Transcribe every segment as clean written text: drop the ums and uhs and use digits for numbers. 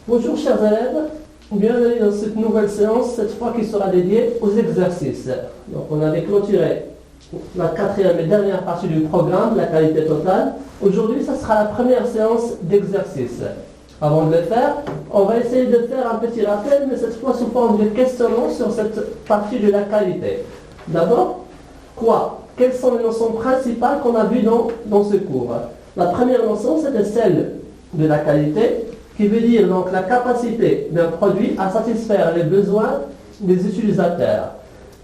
Bonjour chers élèves, bienvenue dans cette nouvelle séance, cette fois qui sera dédiée aux exercices. Donc on avait clôturé la quatrième et dernière partie du programme, la qualité totale. Aujourd'hui, ça sera la première séance d'exercice. Avant de le faire, on va essayer de faire un petit rappel, mais cette fois sous forme de questionnement sur cette partie de la qualité. D'abord, quelles sont les notions principales qu'on a vues dans ce cours? La première notion, c'était celle de la qualité, qui veut dire donc la capacité d'un produit à satisfaire les besoins des utilisateurs.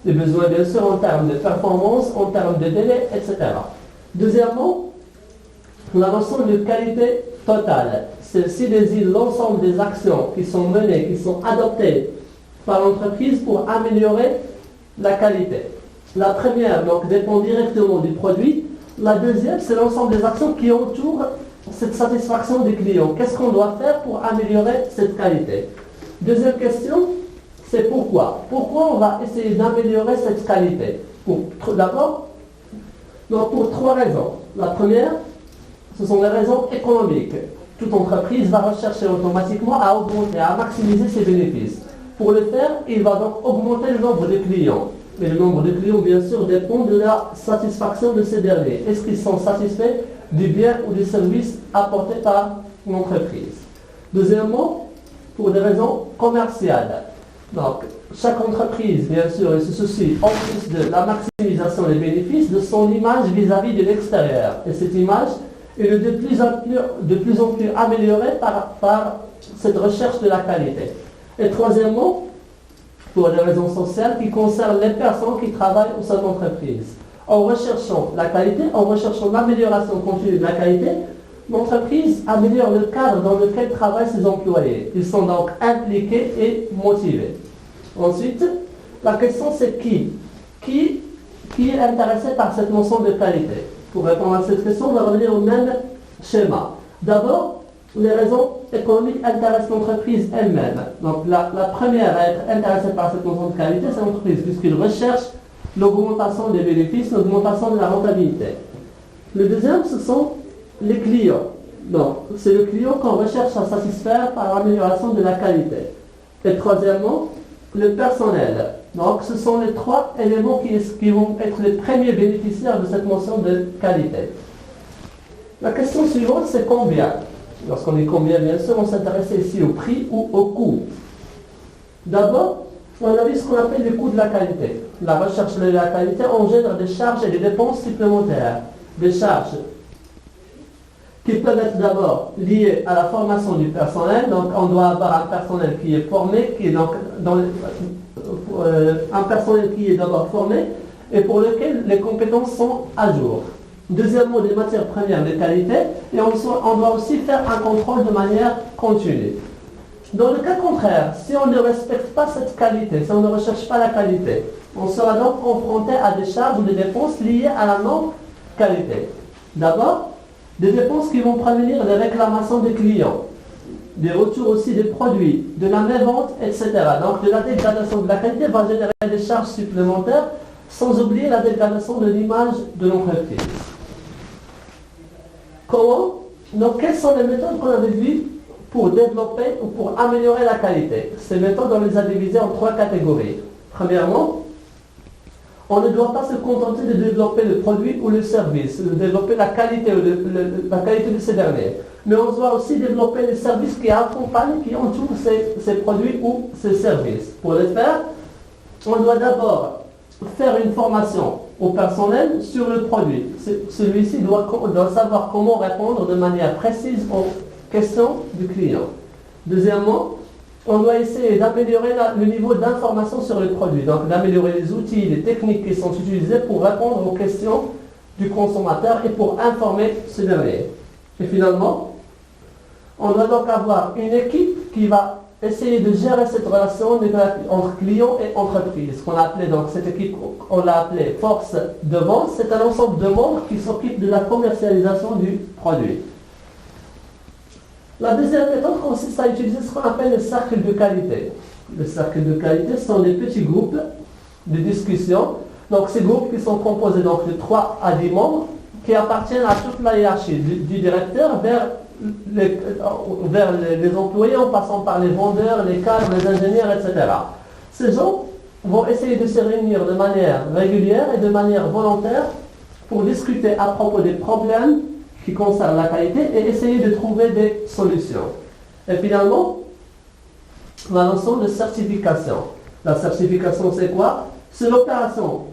Les besoins bien sûr en termes de performance, en termes de délai, etc. Deuxièmement, la notion de qualité totale. Celle-ci désigne l'ensemble des actions qui sont menées, qui sont adoptées par l'entreprise pour améliorer la qualité. La première donc dépend directement du produit. La deuxième, c'est l'ensemble des actions qui entourent cette satisfaction des clients. Qu'est-ce qu'on doit faire pour améliorer cette qualité? Deuxième question, c'est pourquoi. Pourquoi on va essayer d'améliorer cette qualité? D'abord, pour trois raisons. La première, ce sont les raisons économiques. Toute entreprise va rechercher automatiquement à augmenter, à maximiser ses bénéfices. Pour le faire, il va donc augmenter le nombre de clients. Mais le nombre de clients, bien sûr, dépend de la satisfaction de ces derniers. Est-ce qu'ils sont satisfaits du bien ou du service apporté par l'entreprise? Deuxièmement, pour des raisons commerciales. Donc, chaque entreprise, bien sûr, se soucie, en plus de la maximisation des bénéfices, de son image vis-à-vis de l'extérieur. Et cette image est de plus en plus améliorée par cette recherche de la qualité. Et troisièmement, pour des raisons sociales qui concernent les personnes qui travaillent au sein de l'entreprise. En recherchant la qualité, en recherchant l'amélioration continue de la qualité, l'entreprise améliore le cadre dans lequel travaillent ses employés. Ils sont donc impliqués et motivés. Ensuite, la question c'est qui est intéressé par cette notion de qualité? Pour répondre à cette question, on va revenir au même schéma. D'abord, les raisons économiques intéressent l'entreprise elle-même. Donc la première à être intéressée par cette notion de qualité, c'est l'entreprise, puisqu'il recherche l'augmentation des bénéfices, l'augmentation de la rentabilité. Le deuxième, ce sont les clients. Donc c'est le client qu'on recherche à satisfaire par l'amélioration de la qualité. Et troisièmement, le personnel. Donc ce sont les trois éléments qui vont être les premiers bénéficiaires de cette notion de qualité. La question suivante, c'est combien? Lorsqu'on dit combien, bien sûr, on s'intéresse ici au prix ou au coût. D'abord, on a vu ce qu'on appelle le coût de la qualité. La recherche de la qualité engendre des charges et des dépenses supplémentaires. Des charges qui peuvent être d'abord liées à la formation du personnel. Donc, on doit avoir un personnel qui est formé, un personnel qui est d'abord formé et pour lequel les compétences sont à jour. Deuxièmement, des matières premières de qualité, et on doit aussi faire un contrôle de manière continue. Dans le cas contraire, si on ne respecte pas cette qualité, si on ne recherche pas la qualité, on sera donc confronté à des charges ou des dépenses liées à la non-qualité. D'abord, des dépenses qui vont prévenir les réclamations des clients, des retours aussi des produits, de la mévente, etc. Donc de la dégradation de la qualité va générer des charges supplémentaires, sans oublier la dégradation de l'image de l'entreprise. Comment? Donc, quelles sont les méthodes qu'on avait vues pour développer ou pour améliorer la qualité? Ces méthodes, on les a divisées en trois catégories. Premièrement, on ne doit pas se contenter de développer le produit ou le service, de développer la qualité de ces derniers. Mais on doit aussi développer les services qui accompagnent, qui entourent ces produits ou ces services. Pour le faire, on doit d'abord faire une formation au personnel sur le produit. Celui-ci doit savoir comment répondre de manière précise aux questions du client. Deuxièmement, on doit essayer d'améliorer le niveau d'information sur le produit, donc d'améliorer les outils, les techniques qui sont utilisées pour répondre aux questions du consommateur et pour informer ce dernier. Et finalement, on doit donc avoir une équipe qui va essayer de gérer cette relation entre client et entreprise. Qu'on a appelé donc cette équipe, on l'a appelée force de vente. C'est un ensemble de membres qui s'occupent de la commercialisation du produit. La deuxième méthode consiste à utiliser ce qu'on appelle le cercle de qualité. Le cercle de qualité sont des petits groupes de discussion. Donc ces groupes qui sont composés donc de 3 à 10 membres qui appartiennent à toute la hiérarchie, du directeur vers vers les employés en passant par les vendeurs, les cadres, les ingénieurs, etc. Ces gens vont essayer de se réunir de manière régulière et de manière volontaire pour discuter à propos des problèmes qui concernent la qualité et essayer de trouver des solutions. Et finalement, la notion de certification. La certification, c'est quoi? C'est l'opération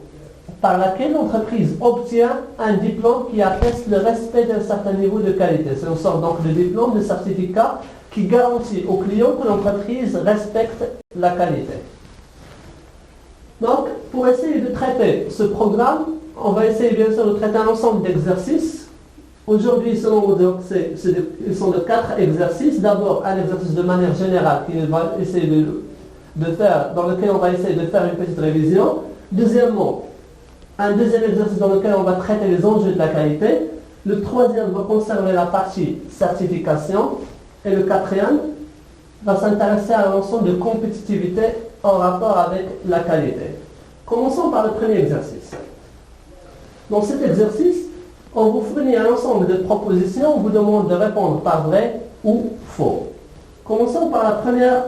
par laquelle l'entreprise obtient un diplôme qui atteste le respect d'un certain niveau de qualité. C'est une sorte donc de diplôme, de certificat qui garantit aux clients que l'entreprise respecte la qualité. Donc, pour essayer de traiter ce programme, on va essayer bien sûr de traiter un ensemble d'exercices. Aujourd'hui, selon nous, ils sont de 4 exercices. D'abord, un exercice de manière générale dans lequel on va essayer de faire une petite révision. Deuxièmement, un deuxième exercice dans lequel on va traiter les enjeux de la qualité. Le troisième va concerner la partie certification. Et le quatrième va s'intéresser à l'ensemble de compétitivité en rapport avec la qualité. Commençons par le premier exercice. Dans cet exercice, on vous fournit un ensemble de propositions, on vous demande de répondre par vrai ou faux. Commençons par la première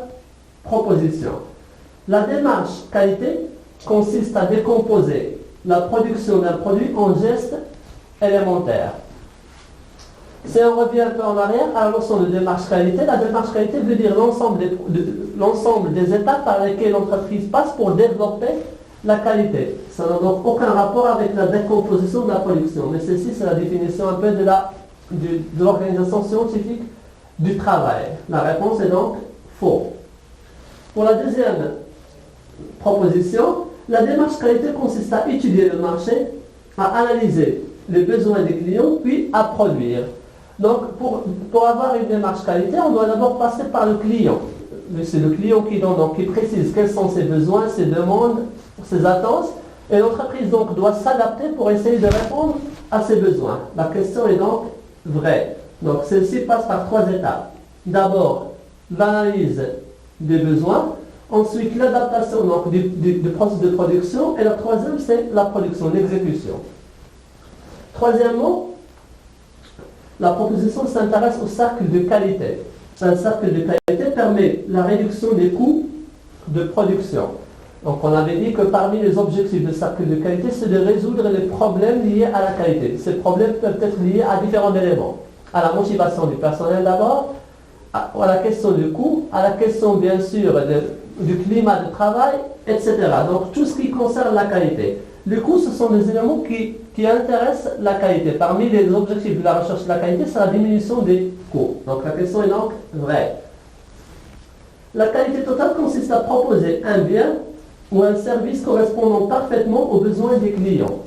proposition. La démarche qualité consiste à décomposer la production d'un produit en gestes élémentaires. Si on revient un peu en arrière à la notion de démarche qualité, la démarche qualité veut dire l'ensemble des étapes par lesquelles l'entreprise passe pour développer la qualité. Ça n'a donc aucun rapport avec la décomposition de la production. Mais ceci, c'est la définition un peu de l'organisation scientifique du travail. La réponse est donc faux. Pour la deuxième proposition, la démarche qualité consiste à étudier le marché, à analyser les besoins des clients, puis à produire. Donc, pour avoir une démarche qualité, on doit d'abord passer par le client. C'est le client qui précise quels sont ses besoins, ses demandes, ses attentes, et l'entreprise donc doit s'adapter pour essayer de répondre à ses besoins. La question est donc vraie. Donc, celle-ci passe par 3 étapes. D'abord, l'analyse des besoins, ensuite l'adaptation donc, du processus de production, et la troisième, c'est la production, l'exécution. Troisièmement, la proposition s'intéresse au cercle de qualité. Un cercle de qualité permet la réduction des coûts de production. Donc on avait dit que parmi les objectifs du cercle de qualité, c'est de résoudre les problèmes liés à la qualité. Ces problèmes peuvent être liés à différents éléments. À la motivation du personnel d'abord, à la question du coût, à la question bien sûr du climat de travail, etc. Donc tout ce qui concerne la qualité. Les coûts, ce sont des éléments qui intéressent la qualité. Parmi les objectifs de la recherche de la qualité, c'est la diminution des coûts. Donc la question est donc vraie. La qualité totale consiste à proposer un bien ou un service correspondant parfaitement aux besoins des clients.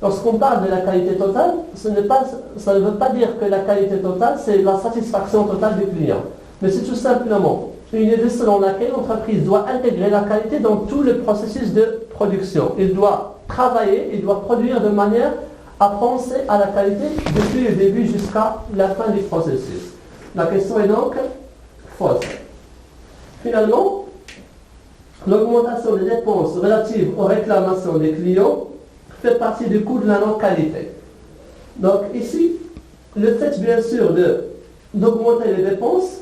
Lorsqu'on parle de la qualité totale, ça ne veut pas dire que la qualité totale, c'est la satisfaction totale du client. Mais c'est tout simplement une idée selon laquelle l'entreprise doit intégrer la qualité dans tout le processus de production. Il doit travailler, il doit produire de manière à penser à la qualité depuis le début jusqu'à la fin du processus. La question est donc fausse. Finalement, l'augmentation des dépenses relatives aux réclamations des clients fait partie du coût de la non-qualité. Donc ici, le fait bien sûr d'augmenter les dépenses,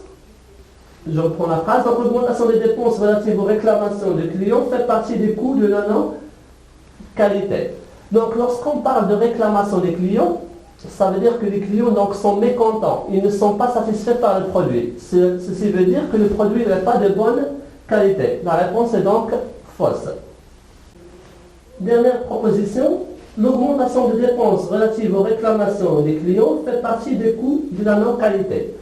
je reprends la phrase, donc l'augmentation des dépenses relatives aux réclamations des clients fait partie du coût de la non-qualité. Donc lorsqu'on parle de réclamation des clients, ça veut dire que les clients donc, sont mécontents, ils ne sont pas satisfaits par le produit. Ceci veut dire que le produit n'est pas de bonne qualité. La réponse est donc fausse. Dernière proposition, l'augmentation des dépenses relatives aux réclamations des clients fait partie des coûts de la non-qualité.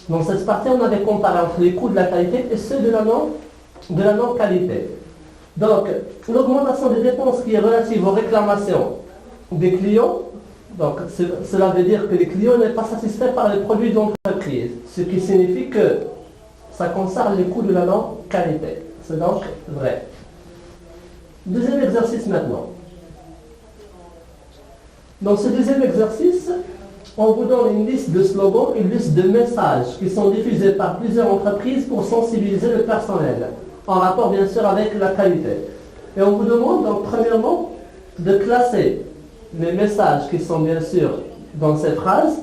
Dans cette partie, on avait comparé entre les coûts de la qualité et ceux de la non-qualité. Donc, l'augmentation des dépenses qui est relative aux réclamations des clients, donc cela veut dire que les clients n'est pas satisfaits par les produits d'entreprise, ce qui signifie que ça concerne les coûts de la non-qualité. C'est donc vrai. Deuxième exercice maintenant. Dans ce deuxième exercice, on vous donne une liste de slogans, une liste de messages qui sont diffusés par plusieurs entreprises pour sensibiliser le personnel, en rapport bien sûr avec la qualité. Et on vous demande donc premièrement de classer les messages qui sont bien sûr dans ces phrases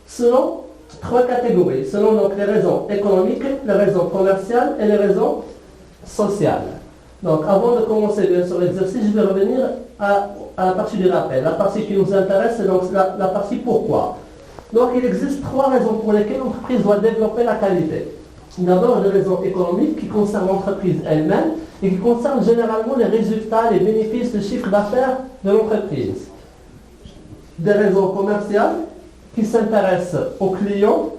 selon trois catégories, selon donc les raisons économiques, les raisons commerciales et les raisons sociales. Donc avant de commencer bien sûr l'exercice, je vais revenir à la partie du rappel. La partie qui nous intéresse, c'est donc la partie pourquoi. Donc il existe trois raisons pour lesquelles l'entreprise doit développer la qualité. D'abord, des raisons économiques qui concernent l'entreprise elle-même et qui concernent généralement les résultats, les bénéfices, le chiffre d'affaires de l'entreprise. Des raisons commerciales qui s'intéressent aux clients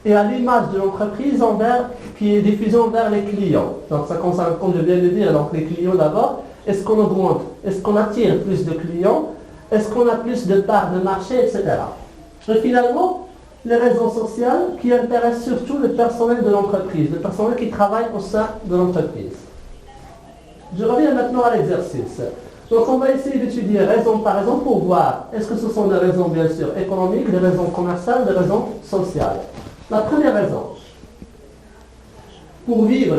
et à l'image de l'entreprise qui est diffusée envers les clients. Donc ça concerne, comme je viens de dire, donc les clients d'abord. Est-ce qu'on augmente? Est-ce qu'on attire plus de clients? Est-ce qu'on a plus de parts de marché, etc. Et finalement, les raisons sociales qui intéressent surtout le personnel de l'entreprise, le personnel qui travaille au sein de l'entreprise. Je reviens maintenant à l'exercice. Donc on va essayer d'étudier raison par raison pour voir est-ce que ce sont des raisons bien sûr économiques, des raisons commerciales, des raisons sociales. La première raison, pour vivre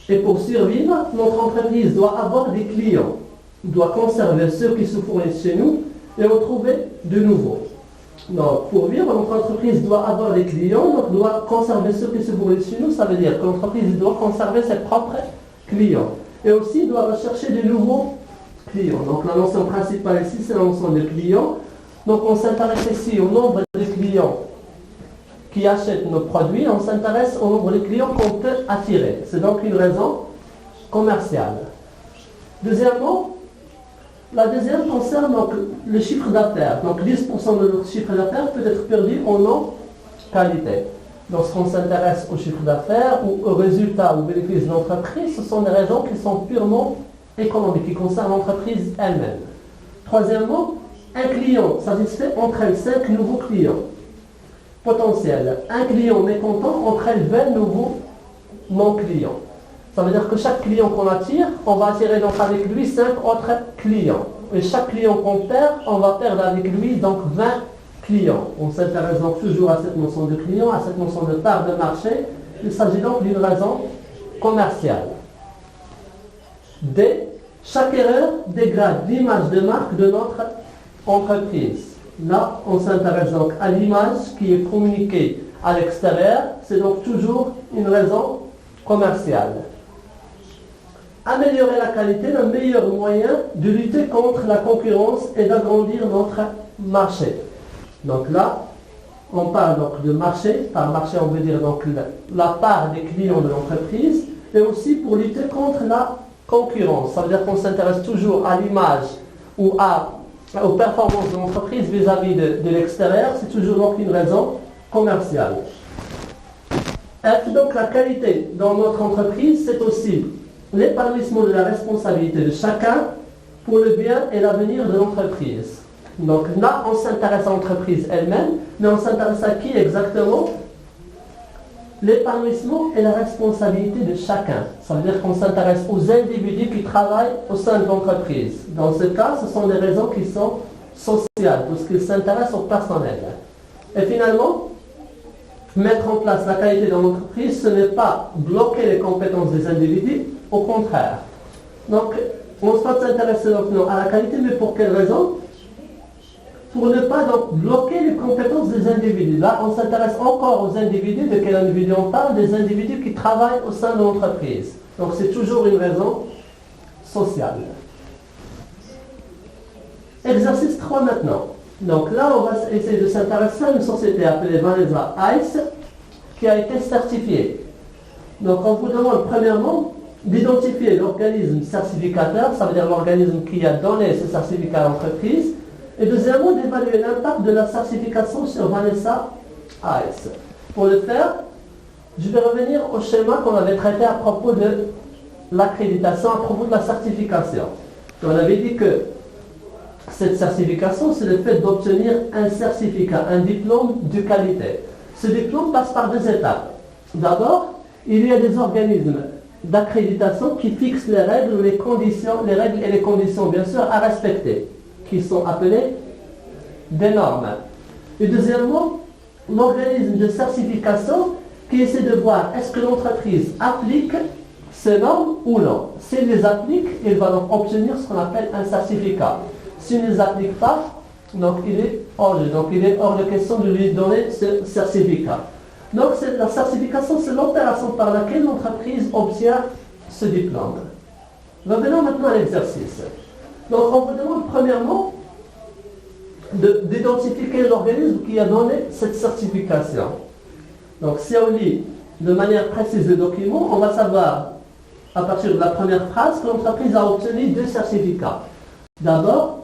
et pour survivre, notre entreprise doit avoir des clients, doit conserver ceux qui se fournissent chez nous et en trouver de nouveaux. Donc, pour vivre, notre entreprise doit avoir des clients, donc doit conserver ceux qui se fournissent chez nous. Ça veut dire que l'entreprise doit conserver ses propres clients. Et aussi, doit rechercher de nouveaux clients. Donc, la notion principale ici, c'est la notion de clients. Donc, on s'intéresse ici au nombre de clients qui achètent nos produits. On s'intéresse au nombre de clients qu'on peut attirer. C'est donc une raison commerciale. Deuxièmement, la deuxième concerne donc le chiffre d'affaires. Donc 10% de notre chiffre d'affaires peut être perdu en non-qualité. Lorsqu'on s'intéresse au chiffre d'affaires ou aux résultats ou aux bénéfices de l'entreprise, ce sont des raisons qui sont purement économiques, qui concernent l'entreprise elle-même. Troisièmement, un client satisfait entraîne 5 nouveaux clients potentiels. Un client mécontent entraîne 20 nouveaux non-clients. Ça veut dire que chaque client qu'on attire, on va attirer donc avec lui 5 autres clients. Et chaque client qu'on perd, on va perdre avec lui donc 20 clients. On s'intéresse donc toujours à cette notion de client, à cette notion de part de marché. Il s'agit donc d'une raison commerciale. D. Chaque erreur dégrade l'image de marque de notre entreprise. Là, on s'intéresse donc à l'image qui est communiquée à l'extérieur. C'est donc toujours une raison commerciale. Améliorer la qualité, le meilleur moyen de lutter contre la concurrence et d'agrandir notre marché. Donc là, on parle donc de marché. Par marché, on veut dire donc la part des clients de l'entreprise, et aussi pour lutter contre la concurrence. Ça veut dire qu'on s'intéresse toujours à l'image ou aux performances de l'entreprise vis-à-vis de l'extérieur. C'est toujours donc une raison commerciale. Et donc la qualité dans notre entreprise, c'est aussi l'épanouissement de la responsabilité de chacun pour le bien et l'avenir de l'entreprise. Donc là, on s'intéresse à l'entreprise elle-même, mais on s'intéresse à qui exactement? L'épanouissement et la responsabilité de chacun. Ça veut dire qu'on s'intéresse aux individus qui travaillent au sein de l'entreprise. Dans ce cas, ce sont des raisons qui sont sociales, parce qu'ils s'intéressent au personnel. Et finalement, mettre en place la qualité dans l'entreprise, ce n'est pas bloquer les compétences des individus, au contraire. Donc, on doit s'intéresser à la qualité, mais pour quelle raison? Pour ne pas donc bloquer les compétences des individus. Là, on s'intéresse encore aux individus. De quel individu on parle? Des individus qui travaillent au sein de l'entreprise. Donc, c'est toujours une raison sociale. Exercice 3 maintenant. Donc là, on va essayer de s'intéresser à une société appelée Vanessa Ice qui a été certifiée. Donc, on vous demande premièrement d'identifier l'organisme certificateur, ça veut dire l'organisme qui a donné ce certificat à l'entreprise, et deuxièmement d'évaluer l'impact de la certification sur Vanessa Ice. Pour le faire, je vais revenir au schéma qu'on avait traité à propos de l'accréditation, à propos de la certification. On avait dit que cette certification, c'est le fait d'obtenir un certificat, un diplôme de qualité. Ce diplôme passe par 2 étapes. D'abord, il y a des organismes d'accréditation qui fixent les règles et les conditions bien sûr à respecter, qui sont appelées des normes. Et deuxièmement, l'organisme de certification qui essaie de voir est-ce que l'entreprise applique ces normes ou non. S'il les applique, il va donc obtenir ce qu'on appelle un certificat. S'il ne les applique pas, Donc il est hors jeu. Donc il est hors de question de lui donner ce certificat. Donc la certification, c'est l'opération par laquelle l'entreprise obtient ce diplôme. Revenons maintenant à l'exercice. Donc on vous demande premièrement d'identifier l'organisme qui a donné cette certification. Donc si on lit de manière précise le document, on va savoir à partir de la première phrase que l'entreprise a obtenu 2 certificats. D'abord,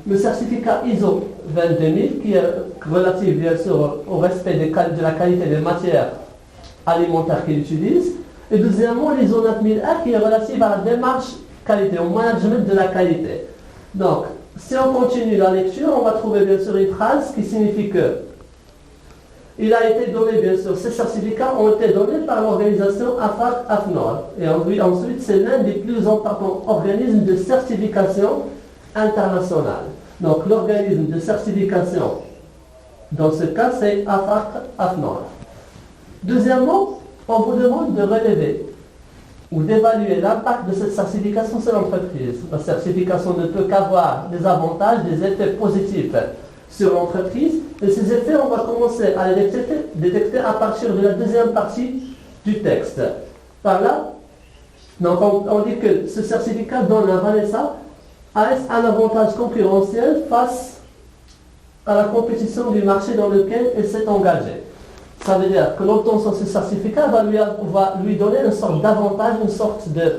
le certificat ISO 22000 qui est relatif bien sûr au respect de la qualité des matières alimentaires qu'il utilise. Et deuxièmement, l'ISO 9001 qui est relatif à la démarche qualité, au management de la qualité. Donc, si on continue la lecture, on va trouver bien sûr une phrase qui signifie que il a été donné, bien sûr, ces certificats ont été donnés par l'organisation AFNOR. Et ensuite, c'est l'un des plus importants organismes de certification internationale. Donc, l'organisme de certification, dans ce cas, c'est AFNOR. Deuxièmement, on vous demande de relever ou d'évaluer l'impact de cette certification sur l'entreprise. La certification ne peut qu'avoir des avantages, des effets positifs sur l'entreprise. Et ces effets, on va commencer à les détecter à partir de la deuxième partie du texte. Par là, donc on dit que ce certificat donne à Vanessa AS un avantage concurrentiel face à la compétition du marché dans lequel elle s'est engagée. Ça veut dire que l'obtention de ce certificat va lui donner une sorte d'avantage, une sorte d'un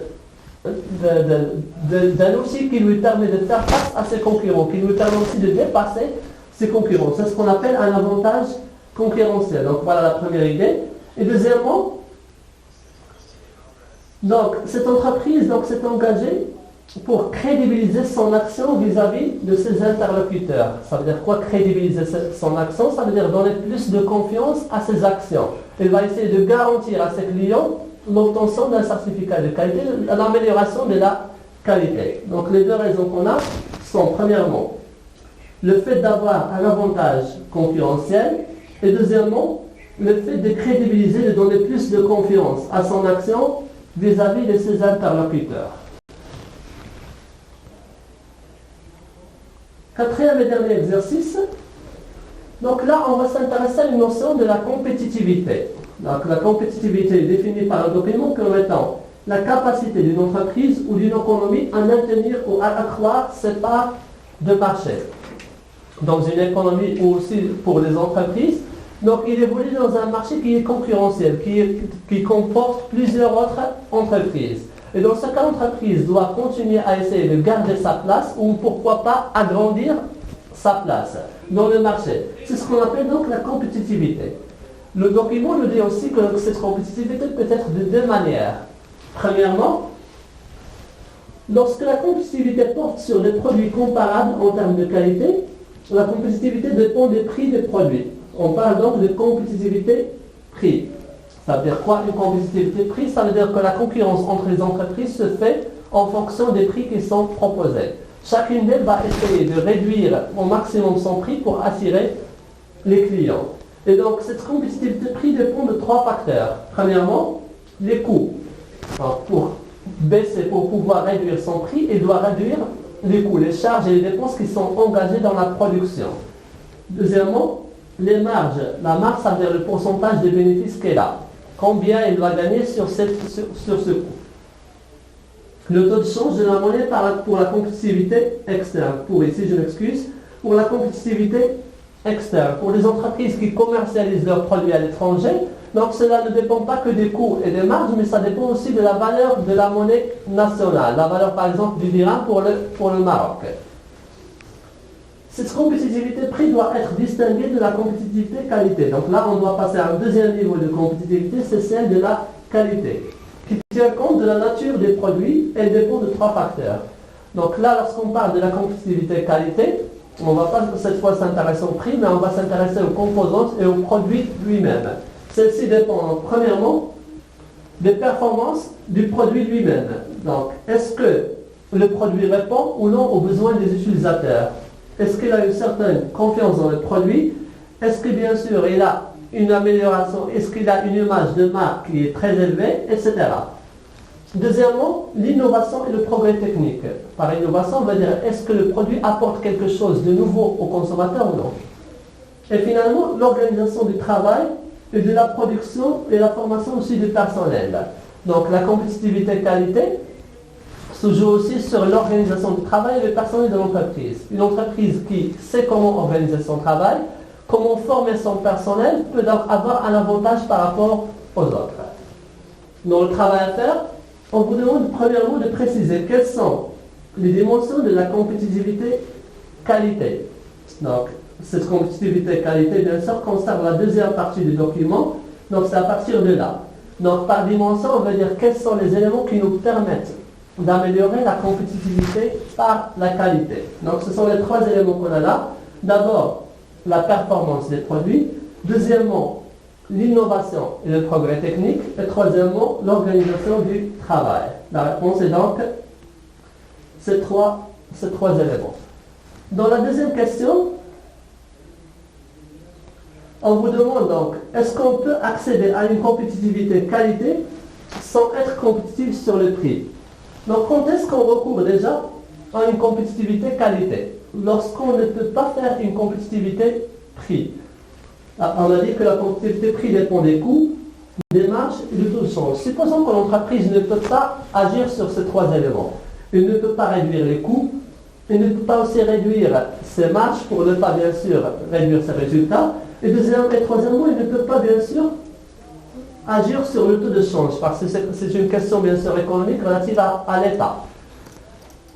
outil qui lui permet de faire face à ses concurrents, qui lui permet aussi de dépasser ses concurrents. C'est ce qu'on appelle un avantage concurrentiel. Donc voilà la première idée. Et deuxièmement, donc cette entreprise s'est engagée pour crédibiliser son action vis-à-vis de ses interlocuteurs. Ça veut dire quoi, crédibiliser son action? Ça veut dire donner plus de confiance à ses actions. Elle va essayer de garantir à ses clients l'obtention d'un certificat de qualité, l'amélioration de la qualité. Donc les 2 raisons qu'on a sont premièrement le fait d'avoir un avantage concurrentiel et deuxièmement le fait de crédibiliser, de donner plus de confiance à son action vis-à-vis de ses interlocuteurs. Quatrième et dernier exercice. Donc là, on va s'intéresser à une notion de la compétitivité. Donc la compétitivité est définie par un document comme étant la capacité d'une entreprise ou d'une économie à maintenir ou à accroître ses parts de marché. Dans une économie ou aussi pour les entreprises, donc il évolue dans un marché qui est concurrentiel, qui comporte plusieurs autres entreprises. Et dans ce cas, l'entreprise doit continuer à essayer de garder sa place ou pourquoi pas agrandir sa place dans le marché. C'est ce qu'on appelle donc la compétitivité. Le document nous dit aussi que cette compétitivité peut être de 2 manières. Premièrement, lorsque la compétitivité porte sur des produits comparables en termes de qualité, la compétitivité dépend des prix des produits. On parle donc de compétitivité prix. Ça veut dire quoi une compétitivité prix? Ça veut dire que la concurrence entre les entreprises se fait en fonction des prix qui sont proposés. Chacune d'elles va essayer de réduire au maximum son prix pour attirer les clients. Et donc cette compétitivité prix dépend de 3 facteurs. Premièrement, les coûts. Alors, pour pouvoir réduire son prix, il doit réduire les coûts, les charges et les dépenses qui sont engagées dans la production. Deuxièmement, les marges. La marge, ça veut dire le pourcentage de bénéfices qu'elle a. Combien elle va gagner sur ce coût. Le taux de change de la monnaie pour la compétitivité externe. Pour la compétitivité externe. Pour les entreprises qui commercialisent leurs produits à l'étranger, donc cela ne dépend pas que des coûts et des marges, mais ça dépend aussi de la valeur de la monnaie nationale. La valeur par exemple du dirham pour le Maroc. Cette compétitivité prix doit être distinguée de la compétitivité qualité. Donc là, on doit passer à un deuxième niveau de compétitivité, c'est celle de la qualité, qui tient compte de la nature des produits et dépend de 3 facteurs. Donc là, lorsqu'on parle de la compétitivité qualité, on ne va pas cette fois s'intéresser au prix, mais on va s'intéresser aux composantes et au produit lui-même. Celles-ci dépendent premièrement des performances du produit lui-même. Donc, est-ce que le produit répond ou non aux besoins des utilisateurs? Est-ce qu'il a une certaine confiance dans le produit? Est-ce que bien sûr il a une amélioration? Est-ce qu'il a une image de marque qui est très élevée, etc. Deuxièmement, l'innovation et le progrès technique. Par innovation, on va dire est-ce que le produit apporte quelque chose de nouveau au consommateur ou non. Et finalement, l'organisation du travail et de la production et la formation aussi du personnel. Donc la compétitivité qualité se joue aussi sur l'organisation du travail et le personnel de l'entreprise. Une entreprise qui sait comment organiser son travail, comment former son personnel, peut donc avoir un avantage par rapport aux autres. Dans le travail à faire, on vous demande premièrement de préciser quelles sont les dimensions de la compétitivité qualité. Donc, cette compétitivité qualité, bien sûr, concerne la deuxième partie du document, donc c'est à partir de là. Donc, par dimension, on va dire quels sont les éléments qui nous permettent d'améliorer la compétitivité par la qualité. Donc, ce sont les trois éléments qu'on a là. D'abord, la performance des produits. Deuxièmement, l'innovation et le progrès technique. Et troisièmement, l'organisation du travail. La réponse est donc ces trois éléments. Dans la deuxième question, on vous demande donc, est-ce qu'on peut accéder à une compétitivité qualité sans être compétitif sur le prix? Donc, quand est-ce qu'on recourt déjà à une compétitivité qualité? Lorsqu'on ne peut pas faire une compétitivité prix. On a dit que la compétitivité prix dépend des coûts, des marges et du taux de change. Supposons que l'entreprise ne peut pas agir sur ces trois éléments. Il ne peut pas réduire les coûts, il ne peut pas aussi réduire ses marges pour ne pas bien sûr réduire ses résultats. Et deuxièmement et troisièmement, il ne peut pas bien sûr agir sur le taux de change, parce que c'est une question bien sûr économique relative à l'État.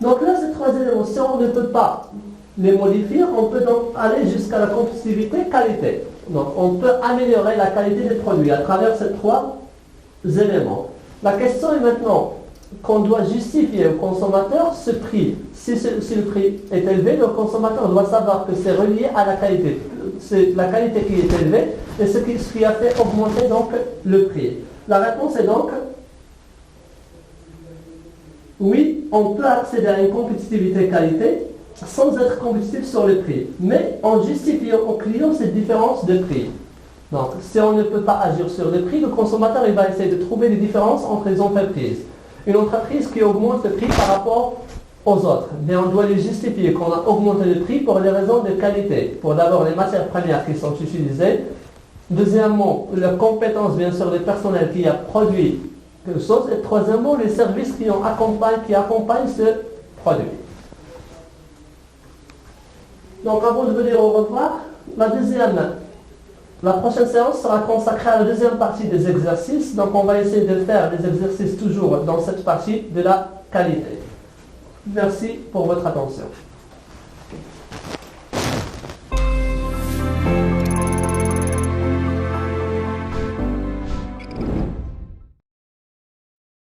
Donc là, ces trois éléments, si on ne peut pas les modifier, on peut donc aller jusqu'à la compétitivité qualité. Donc on peut améliorer la qualité des produits à travers ces trois éléments. La question est maintenant qu'on doit justifier au consommateur ce prix. Si le prix est élevé, le consommateur doit savoir que c'est relié à la qualité. C'est la qualité qui est élevée et ce qui a fait augmenter donc le prix. La réponse est donc oui, on peut accéder à une compétitivité qualité sans être compétitif sur le prix, mais en justifiant au client cette différence de prix. Donc, si on ne peut pas agir sur le prix, le consommateur il va essayer de trouver des différences entre les entreprises. Une entreprise qui augmente le prix par rapport aux autres, mais on doit lui justifier qu'on a augmenté le prix pour des raisons de qualité. Pour d'abord les matières premières qui sont utilisées. Deuxièmement, la compétence bien sûr du personnel qui a produit quelque chose. Et troisièmement, les services qui accompagnent ce produit. Donc avant de vous dire au revoir, la prochaine séance sera consacrée à la deuxième partie des exercices. Donc on va essayer de faire des exercices toujours dans cette partie de la qualité. Merci pour votre attention.